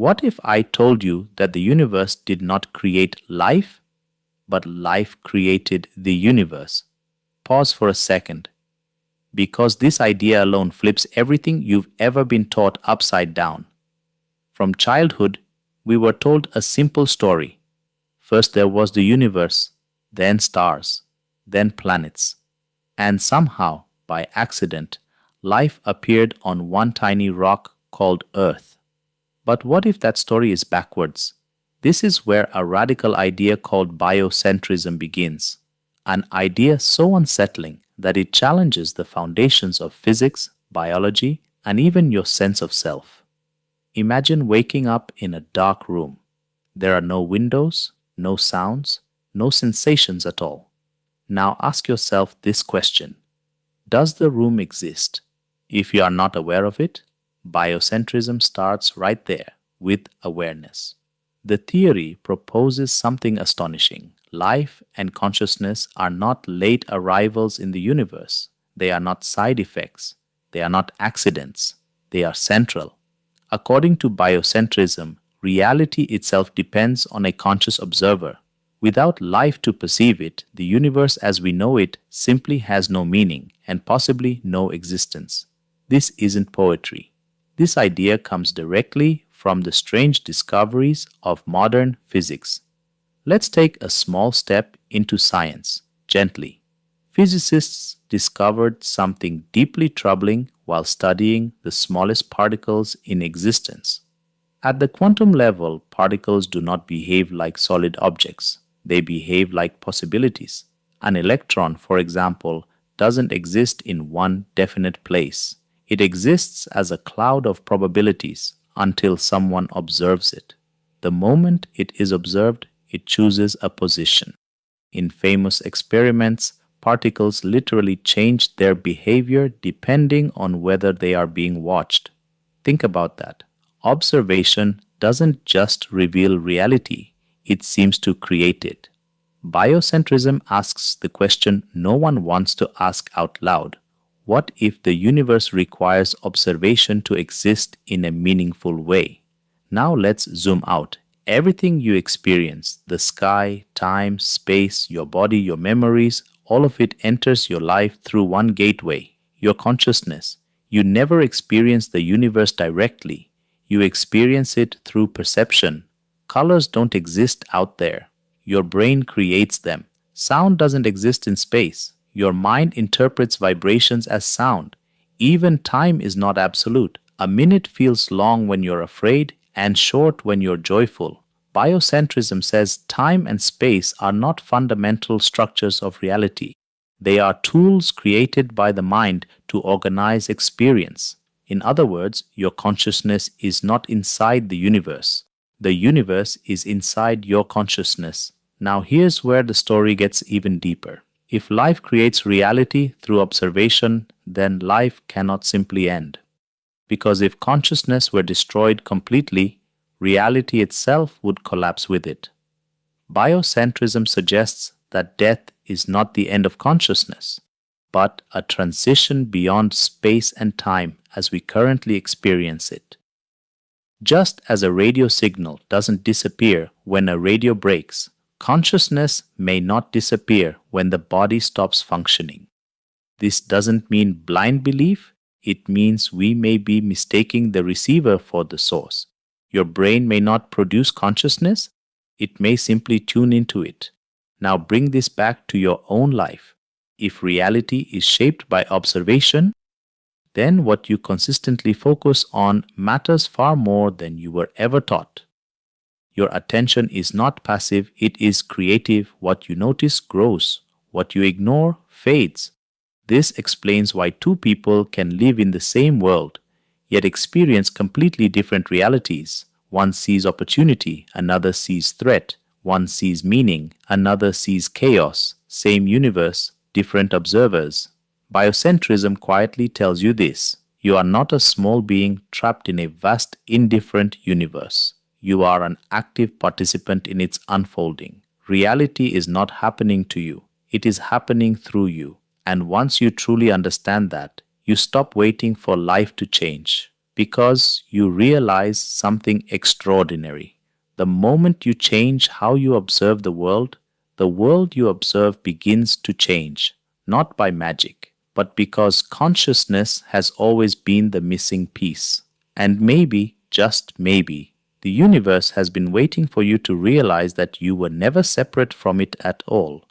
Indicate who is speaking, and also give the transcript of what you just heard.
Speaker 1: What if I told you that the universe did not create life, but life created the universe? Pause for a second, because this idea alone flips everything you've ever been taught upside down. From childhood, we were told a simple story. First there was the universe, then stars, then planets, and somehow, by accident, life appeared on one tiny rock called Earth. But what if that story is backwards? This is where a radical idea called biocentrism begins. An idea so unsettling that it challenges the foundations of physics, biology, and even your sense of self. Imagine waking up in a dark room. There are no windows, no sounds, no sensations at all. Now ask yourself this question. Does the room exist? If you are not aware of it, biocentrism starts right there with awareness. The theory proposes something astonishing. Life and consciousness are not late arrivals in the universe. They are not side effects. They are not accidents. They are central. According to biocentrism, reality itself depends on a conscious observer. Without life to perceive it, the universe as we know it simply has no meaning and possibly no existence. This isn't poetry. This idea comes directly from the strange discoveries of modern physics. Let's take a small step into science, gently. Physicists discovered something deeply troubling while studying the smallest particles in existence. At the quantum level, particles do not behave like solid objects. They behave like possibilities. An electron, for example, doesn't exist in one definite place. It exists as a cloud of probabilities until someone observes it. The moment it is observed, it chooses a position. In famous experiments, particles literally change their behavior depending on whether they are being watched. Think about that. Observation doesn't just reveal reality, it seems to create it. Biocentrism asks the question no one wants to ask out loud. What if the universe requires observation to exist in a meaningful way? Now let's zoom out. Everything you experience, the sky, time, space, your body, your memories, all of it enters your life through one gateway, your consciousness. You never experience the universe directly. You experience it through perception. Colors don't exist out there. Your brain creates them. Sound doesn't exist in space. Your mind interprets vibrations as sound. Even time is not absolute. A minute feels long when you're afraid and short when you're joyful. Biocentrism says time and space are not fundamental structures of reality. They are tools created by the mind to organize experience. In other words, your consciousness is not inside the universe. The universe is inside your consciousness. Now here's where the story gets even deeper. If life creates reality through observation, then life cannot simply end. Because if consciousness were destroyed completely, reality itself would collapse with it. Biocentrism suggests that death is not the end of consciousness, but a transition beyond space and time as we currently experience it. Just as a radio signal doesn't disappear when a radio breaks, consciousness may not disappear when the body stops functioning. This doesn't mean blind belief, it means we may be mistaking the receiver for the source. Your brain may not produce consciousness, it may simply tune into it. Now bring this back to your own life. If reality is shaped by observation, then what you consistently focus on matters far more than you were ever taught. Your attention is not passive, it is creative. What you notice grows. What you ignore fades. This explains why two people can live in the same world, yet experience completely different realities. One sees opportunity, another sees threat. One sees meaning, another sees chaos. Same universe, different observers. Biocentrism quietly tells you this. You are not a small being trapped in a vast, indifferent universe. You are an active participant in its unfolding. Reality is not happening to you. It is happening through you. And once you truly understand that, you stop waiting for life to change. Because you realize something extraordinary. The moment you change how you observe the world you observe begins to change, not by magic, but because consciousness has always been the missing piece. And maybe, just maybe, the universe has been waiting for you to realize that you were never separate from it at all.